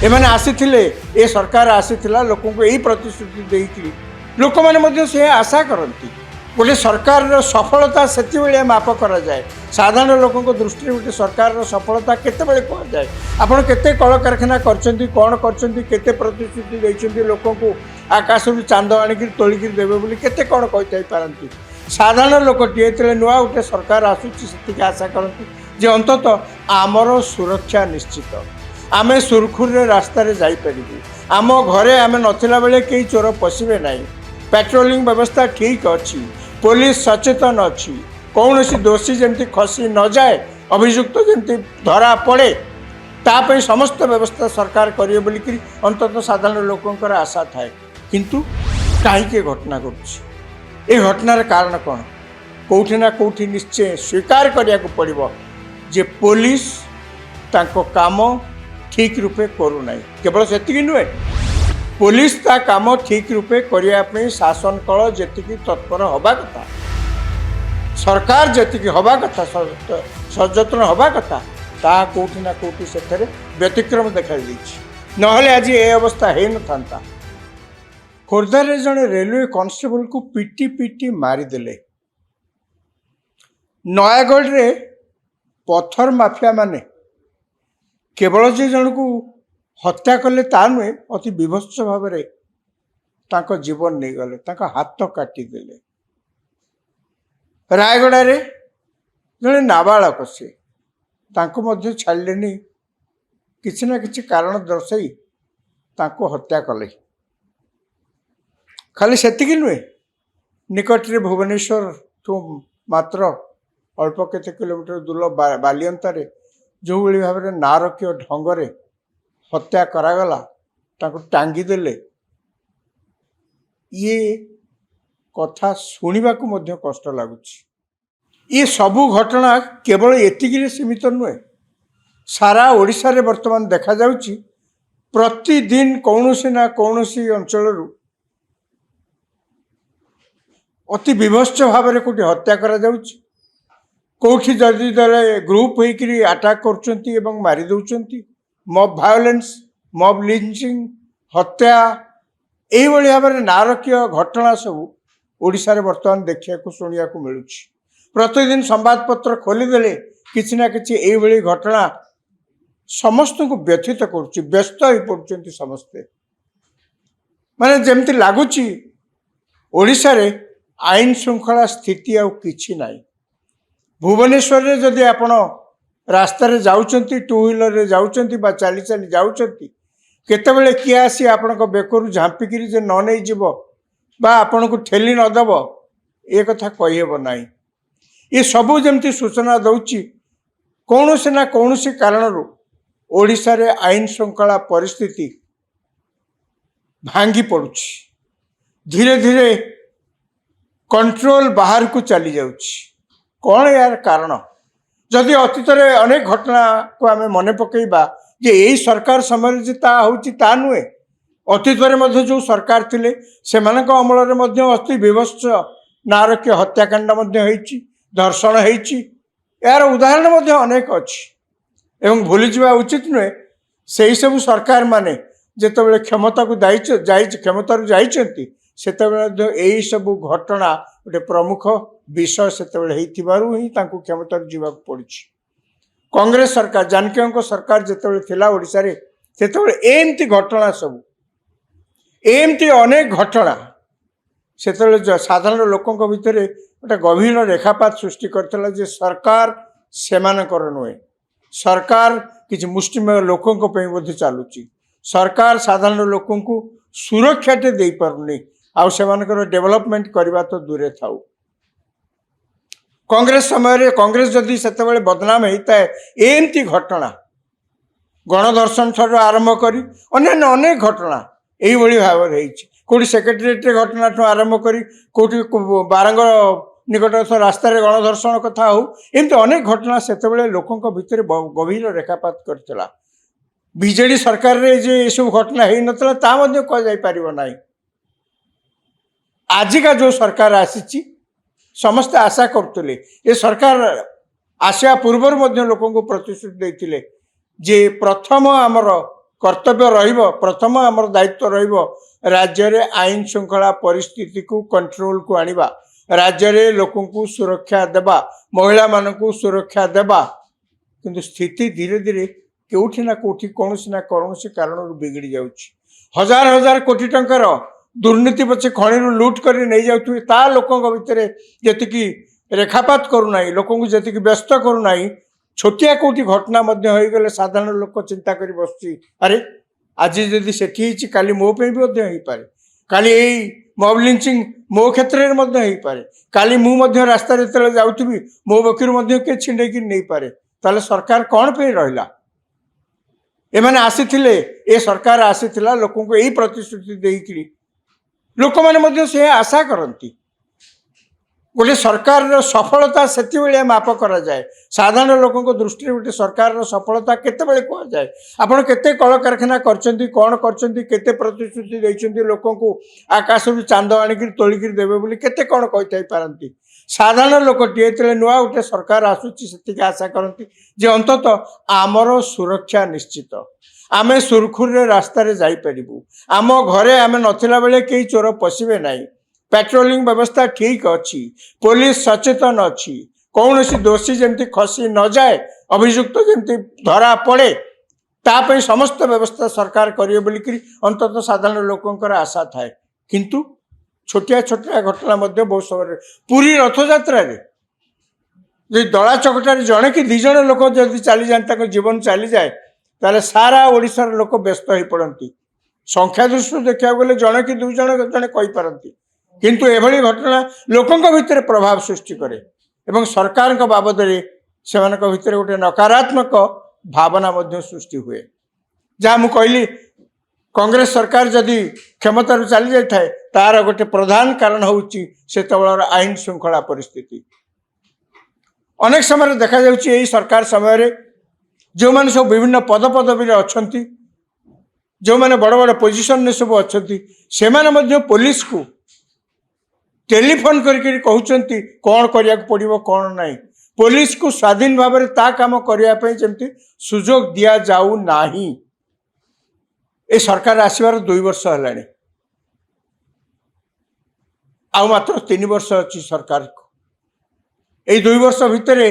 एमाने आसीथिले ए सरकार आसीथिला लोकंको एही प्रतिश्रुति देइकि लोक माने मध्य से आशा करती गोटे सरकार सफलता सेति बेले माप करा जाए साधारण लोकंको दृष्टि गोटे सरकार सफलता केते बेले कहा जाए आपण केते कल कारखाना करचंती कोन करचंती केते प्रतिश्रुति देइचंती लोकंको आकाश रु चांद आनिक तोलिक देबे बोली केते कोन कहितै पारंती साधारण लोकटी एतले नुआ गोटे सरकार आसुची सेति आशा करती जे अंततः आमर सुरक्षा निश्चित आमे सुरखुरे रास्ता रे जाई परिबु आम घरे आमे नथिला बेले केही चोर पसिबे नाही पेट्रोलिंग व्यवस्था ठीक अच्छी पुलिस सचेतन अच्छी कौन सी दोषी जमती खसी न जाए अभियुक्त जमती धरा पड़े ताप समस्त व्यवस्था सरकार करिए बोलिकी अंततः साधारण लोकंकर आशा थाए किंतु कहीं घटना घटुची ए घटनार कारण कौन कौटी ना कौटी निश्चय स्वीकार करिया को पड़िबो जे पुलिस तांको काम ठीक रूपे करूना केवल से नुहे पुलिस ता काम ठीक रूपे करने शासन कल जी तत्पर हवा कथा सरकार जी हवा कथा सचेतन हवा कथा ता कौटी ना कौटी से व्यतिक्रम देखा नहले आज ये अवस्था हो न था खोर्धार जड़े रेलवे कांस्टेबल को पिटी पिटी मारिदेले नयागढ़ रे पत्थर माफिया माने केवल जे जन को हत्या कले ता नुहे अति विभत्स भाव में जीवन नहीं गले हाथ काटिदेले रायगड़ा रे जड़े नाबालक से छाड़े किसी ना किसी कारण दर्शाई हत्या कले खाली सेतिकी नुहे निकट रे भुवनेश्वर ठू मात्र अल्प केते किलोमीटर दूर बालियंतारे जो भाव में नारकीय ढंग हत्या करागला टांगी देले ये कथा शुणा को मध्य कष्ट लगुच ये सबू घटना केवल एतिकी सीमित नुहे सारा ओडिशा रे वर्तमान देखा जाउची प्रतिदिन कौनसी ना कौनसी अंचल अति विभत्स भाव में कोटी हत्या करा जाउची कौटी जदि दले ग्रुप होकर अटैक कर मारी दौरान मब भायोलेंस मब लिंचिंग हत्या यही भाव में नारकीय घटना सब ओडिशा रे वर्तमान देखा शुणा मिलूँ प्रतिदिन संवादपत्र खोलीदे किसी ना कि यही घटना समस्त को व्यथित कर व्यस्त हो पड़ते समस्ते माने जमती लगुच ओडिशा रे आईन श्रृंखला स्थिति आ किछि नाई भुवनेश्वर रे जदि आपण रास्ता रे जाउचंती टू व्हीलर रे जाउचंती बा चाली चाली जाउचंती केतेबेले किए आसी आपण को बेकरु झांपिकी जे न नहीं जीव बा आपण को ठेली न दब ए कथा कहिहेब नाही ये सबू जमती सूचना दउची कौनसी ना कौनसी कारणरू ओडिशा रे आईन श्रृंखला परिस्थिति भांगी पड़ुची धीरे धीरे कंट्रोल बाहर को चली जाउची कौन यार कारण जदि अतीत अनेक घटना को आम मन पकईबा जे यही सरकार समय ता नुहे अतीत में जो सरकार थिले सेमानक अमल में अति विभत्स नारकीय हत्याकांड धर्षण यार उदाहरण अनेक अच्छी एवं भूली जावा उचित नुहे से सब सरकार माने जिते क्षमता को क्षमतार जाइछंती सेतेबेले यही सब घटना गोटे प्रमुख विषय सेतेबेले ही क्षमतार जीवाक पड़ी कांग्रेस सरकार जानकी सरकार जितेबाला थिला ओडिशा रे सेतेबेले एमती घटना सब एमती अनेक घटना सेतेबेले साधारण लोकंक भितर गोटे गभीर रेखापात सृष्टि करथिला जे सरकार सेमानकर नुहे सरकार किछि मुष्टिमेय लोकंक पई मध्ये चालुची सरकार साधारण लोकंकु सुरक्षा टे दे पारुनी आउ सेमानकर डेवलपमेंट करबा तो दूरे थाउ कांग्रेस समय कांग्रेस जदि सेतेबेले बदनाम होता है एमती घटना गणदर्शन ठार आरंभ करी अन्य अनेक घटना यही भाव कौटी सेक्रेटेरिएट घटना ठूँ आरंभ करी कौटी बारंग निकटस्थ रास्ता गणदर्शन कथा हो एमती अनेक घटना सेतेबेले लोकंक भितर गभीर रेखापात करथिला बीजेडी सरकार रे जे सब घटना हो नथिला ता मध्ये कह जाई परिबो नाही आजिका जो सरकार आसीची समस्त आशा करते ये सरकार आसिया पूर्वर लोक प्रतिश्रुति देते जे प्रथम आमर कर्तव्य रहिबो प्रथम आमर दायित्व रहिबो राज्य रे आईन श्रृंखला परिस्थिति को कंट्रोल को आनिबा राज्य रे लोकन को सुरक्षा देबा महिला मानकू सुरक्षा देबा किंतु स्थिति धीरे धीरे केउठी ना कोठी कोनोसी ना कोनोसी कारण बिगड़ी जाउछि हजार हजार कोटी टंकार दुर्नीति पछे खणी लूट करी नहीं जाउथि ता लोकन भितरे जतिकी रेखापात करूना लोक जी व्यस्त करूना छोटिया कोटी घटना गले साधारण लोक चिंता कर बस अरे आज जदि सेठी काली मो पे भी पारे काली यही मब लिंचिंग मो क्षेत्र में हो पारे काली मु रास्ता जो जाऊथि मो बकरी किए छिंडेक नहीं पारे ताले सरकार कौन पे रहा एमाने आसीथिले ए सरकार आसीथिला लोकों को यही प्रतिश्रुति देइकरी लोक माने से आशा करती गोटे सरकार सफलता से माप करा जाए साधारण लोकों दृष्टि गोटे सरकार सफलता केते कह जाए आपण केते कल कारखाना करछंती कौन करछंती केते प्रतिश्रुति देइछंती लोकों को आकाश भी चांद आनिक तोलिक देवे बोली केते कौन कही पारती साधारण लोकटे जो नुआ गोटे सरकार आसूची से आशा करती जे अंतत आमर सुरक्षा निश्चित आमे सुरखुरी रास्तार जापरू आम घरे आमे नथिला बेले कई चोर पशिबे नहीं पेट्रोलिंग व्यवस्था ठीक अच्छी पुलिस सचेतन अच्छी कौन सी दोषी जमती खसी न जाए अभियुक्त जमती धरा पड़े ताप समस्त व्यवस्था सरकार करिए बोलिकी अंततः साधारण लोकंकर आशा थाए किंतु छोटिया छोटिया घटना बहुत समय पुरी रथयात्रा दला चकटार जड़े कि दिज लोक जदि चली जाए जीवन चली जाए ताले सारा ओडिशार लोक व्यस्त हो पड़ती संख्या दृष्टि देखा गले जड़े कि दुई जन जड़े कहींपारती किंतु एभली घटना लोकों भितर प्रभाव सृष्टि करे एवं सरकार बाबद से भितर गोटे नकारात्मक भावना सृष्टि हुए जहाँ मु कहली कांग्रेस सरकार जदि क्षमतार चली जाए तार गोटे प्रधान कारण होची से आईन श्रृंखला परिस्थिति अनेक समय देखा जाउछि सरकार समय जो मैंने सब विभिन्न पद पदवी अच्छा जो मैंने बड़ बड़ पोजिशन में सब अच्छा से पुलिस को टेलीफोन करके कहते कौन करिया पड़ो कौन नहीं पुलिस को स्वाधीन भाव में ता काम करने जमती सुजोग दिया जाऊ नाही ए सरकार आसबार 2 वर्ष है आ मात्र 3 वर्ष अच्छी सरकार को यही 2 वर्ष भितर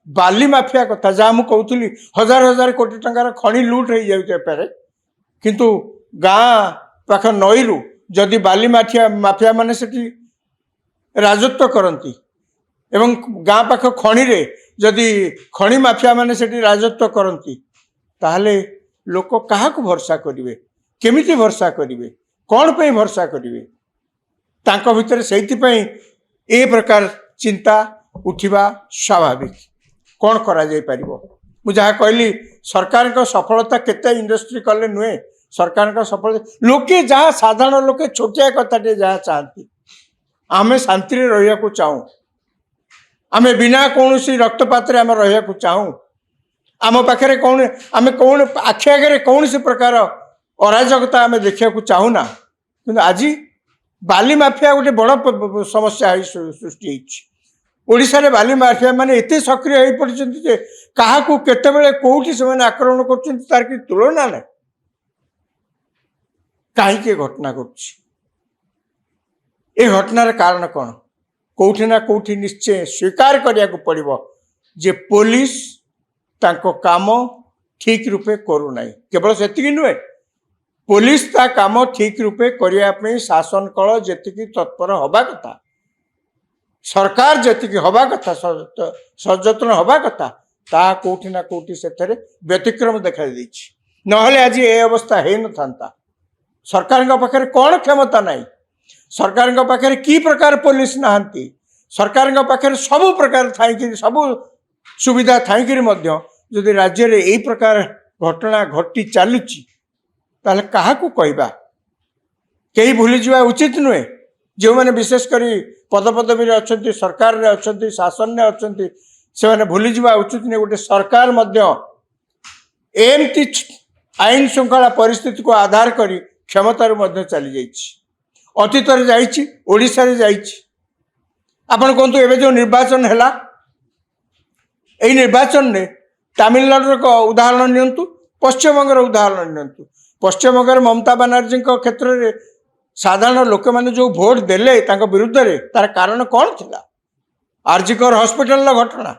बाली माफिया कथा जहाँ मुझे कहूली हजार हजार कोटी टंकार खଣି लुट हो जाए किंतु गाँ पाख नई रु जदि बाली माफिया माने सेठी राजत्व करती एवं गाँ पाख खଣି रे जदि खଣି माफिया माने सेठी राजत्व करती ताहले लोक क्या भरसा करेंगे केमिति भरसा करेंगे कौन पे भरसा करेंगे तांको भितर से ए प्रकार चिंता उठिबा स्वाभाविक कौन करा जाय परिबो मु जहाँ कहली सरकार का सफलता केते इंडस्ट्री कले नुहे सरकार का सफलता लोके जहाँ साधारण लोके छोटिया कथाटे जहाँ चाहती आमे शांति रहिया को चाहूँ आमे बिना कौन सी रक्तपात आम रहिया को चाहूँ आम पाखे कौन आमे कौन आखि आगे कौन सी प्रकार अराजकता आमे देखा को चाहूना कि आज बाली माफिया गोटे बड़ समस्या सृष्टि होती ओडिशा रे बाली माफिया माने एते सक्रिय हो पड़ते जे कहा केतेबेले कोठी से आक्रमण कर तार कि तुलना ना कहीं घटना घटना घटनार कारण कौन कोठी ना कोठी निश्चय स्वीकार करिया को पड़िबो जे पुलिस तांको काम ठीक रूपे करू नाही केवल सेतिकी नुहे पुलिस ता काम ठीक रूपे करिया पे शासन कल जेतिकी तत्पर हवा कथा सरकार जी हवा कथा सचेतन हवा कथा ता कोठी ना कोठी से व्यतिक्रम देखा नहले आज ये अवस्था हो न था सरकार पाखे कौन क्षमता नहीं सरकार पाखे की प्रकार पुलिस नहांती सरकार पाखे सबु प्रकार थी सबु सुविधा थी जदि राज्य में यही प्रकार घटना घटी चलुची ताले क्या कहबा कई भूली जावा उचित नुहे जो मैंने विशेषकर पदपदवी अच्छा सरकार रे अच्छा शासन में अच्छा से मैंने भूली जावा उचित नहीं गोटे सरकार एमती आईन श्रृंखला परिस्थिति को आधार करी क्षमतार चली जाइए अतीत ओडिशा रे आपण कहतु एवं जो निर्वाचन है यही निर्वाचन में तमिलनाडु उदाहरण नियंतु पश्चिमबंगर उदाहरण नियंतु पश्चिमबंग ममता बानर्जी क्षेत्र में साधारण लोक मैंने जो भोट देले विरुद्ध रे तार कारण कौन थिला? आरजीकर हॉस्पिटल घटना,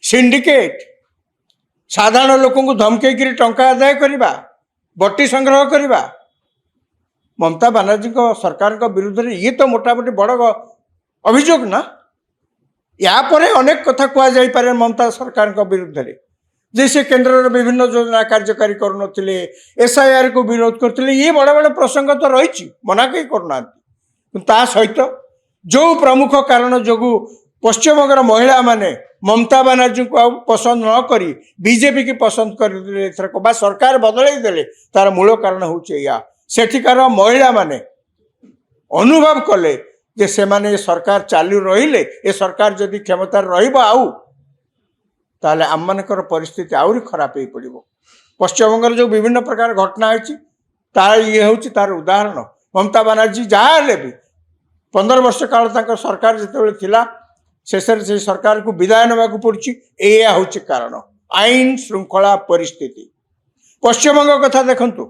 सिंडिकेट, साधारण लोक धमकई टंका आदाय करवा, बट्टी संग्रह करवा, ममता बानर्जी सरकार विरुद्ध रे ये तो मोटामोटी बड़ अभियोग ना। या परे अनेक कथा कहुपर ममता सरकार विरुद्ध रे जे से केन्द्र विभिन्न योजना कार्यकारी करुनथिले, एसआईआर को विरोध करते, ये बड़ बड़ प्रसंग तो रही मना कहीं करना। ता सहित जो प्रमुख कारण जो पश्चिमबंग महिला माने ममता बानर्जी को पसंद न करी बीजेपी की पसंद कर सरकार बदल देले, तार मूल कारण होया सेठिकार महिला माने अनुभव कले जे से माने सरकार चालू रहिले, ए सरकार जदि क्षमतार रहिबो आउ ताले आम मानकर परिस्थिति आउरी खराब हो पड़ो। पश्चिमबंग जो विभिन्न प्रकार घटना होती तार ये हूँ तार उदाहरण। ममता बानर्जी जहाँ भी 15 वर्ष काल तक सरकार जिते थिला शेष से सरकार को विदाय नवा पड़ी, या हूँ कारण आईन श्रृंखला परिस्थिति। पश्चिमबंग कथा देखंतु,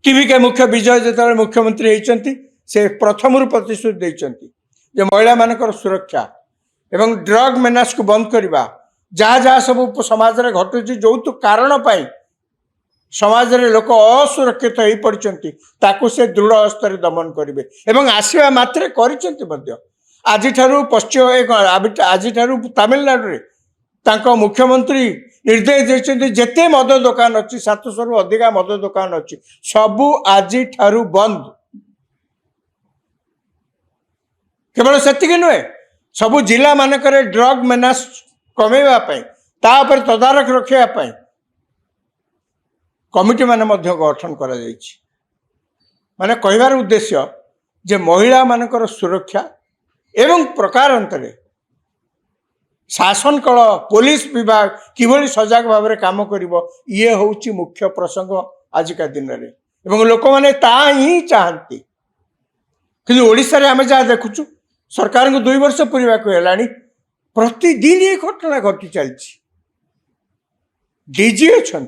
टीवी के मुख्य विजय जो मुख्यमंत्री होती से प्रथम प्रतिश्रुति देते महिला मानकर सुरक्षा एवं ड्रग मेनास को बंद करवा, जहाँ जहाँ सब समाज में घटुची जो तो कारण पाई समाज रे लोक असुरक्षित हो पड़ती ताकू से दृढ़ हस्तर दमन करेंगे एवं आसवा मात्रे कर आज पश्चिम आज तमिलनाडु में मुख्यमंत्री निर्देश देते जिते मद दुकान अच्छी 700 रु अधिका मद दुकान अच्छी सबू आज बंद। केवल से नुहे सबू जिला मानक ड्रग मेनास कमेवाई तापर तदारख रखापी कमिटी माने मध्य गठन करा जायछि। माने कहबार उद्देश्य जे महिला मानकर सुरक्षा एवं प्रकारांतरे शासन कल पुलिस विभाग किभली सजग भाव में काम करिवो ये होउछि मुख्य प्रसंग आजिका दिन रे एवं लोक माने ता ही चाहती। कि ओडिशा रे आमे जा देखुछु सरकार को 2 वर्ष पूरा है प्रतिदिन ये घटना घटी चलती। डीजी अच्छा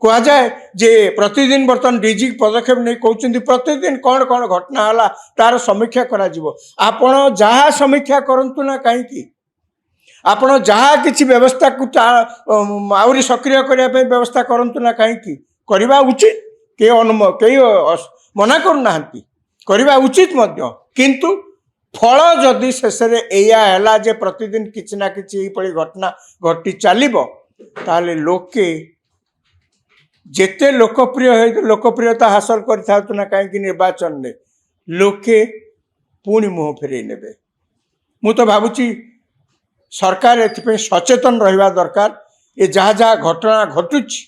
कह जाए जे प्रतिदिन बर्तमान डीजी पदक्षेप नहीं कहते प्रतिदिन कौन कौन घटना है तार समीक्षा करा जिवो। आपण जहाँ समीक्षा करंतु ना कहीं आपण जहाँ किसी व्यवस्था को आहरी सक्रिय करने व्यवस्था करंतु ना कहीं करवा उचित कई मना करना करवा उचित मध्य। किंतु फल जदि शेष या जे प्रतिदिन किसी ना किसी घटना घटी चलो ताले लोके जेते लोकप्रियता हासिल कर ना कहीं निर्वाचन में लोके पुणी मुह फेरे ने। मु तो भावुची सरकार एथि सचेतन रहिबा दरकार। ये जहाँ जहाँ घटना घटुची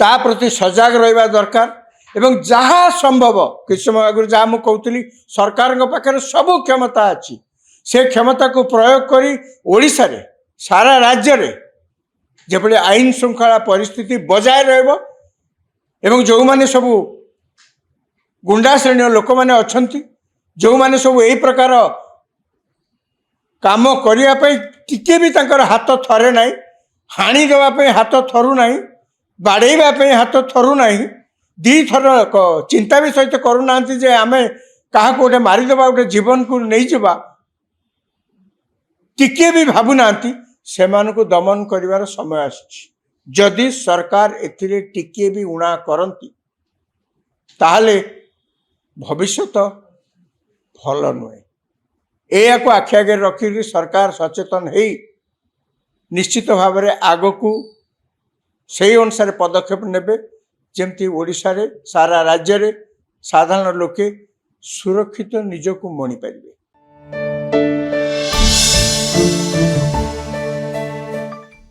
ता प्रति सजग रहिबा दरकार एवं जहाँ संभव किसी समय आगुरी जहाँ मुझे कहती सरकार पाखे सब क्षमता अच्छी से क्षमता को प्रयोग करी ओडिशा रे सारा राज्य रे जेपरि आईन श्रृंखला परिस्थिति बजाय रहबो एवं जो माने सब गुंडा श्रेणी लोक मैंने अच्छा जो माने सब यही प्रकार काम करने टिके भी तांकर हाथ थरे ना हाणी देवाई हाथ थरू ना बाड़ेवाई हाथ थरू ना दी थर चिंता भी सहित करूना जे आमे क्या गोटे मारिदेवा गोटे जीवन को नहीं जावा टिके भी भावुना से को दमन करिवार समय आसी। जदि सरकार एथिरे टिके भी उणा करती ताहले भविष्यत भल नुहे। या को आखि आगे रखी सरकार सचेतन है निश्चित भाव में आग को से अनुसार पदक्षेप नेबे जमती ओडिशा रे सारा राज्य रे साधारण लोके सुरक्षित निजको मणि पारिबे।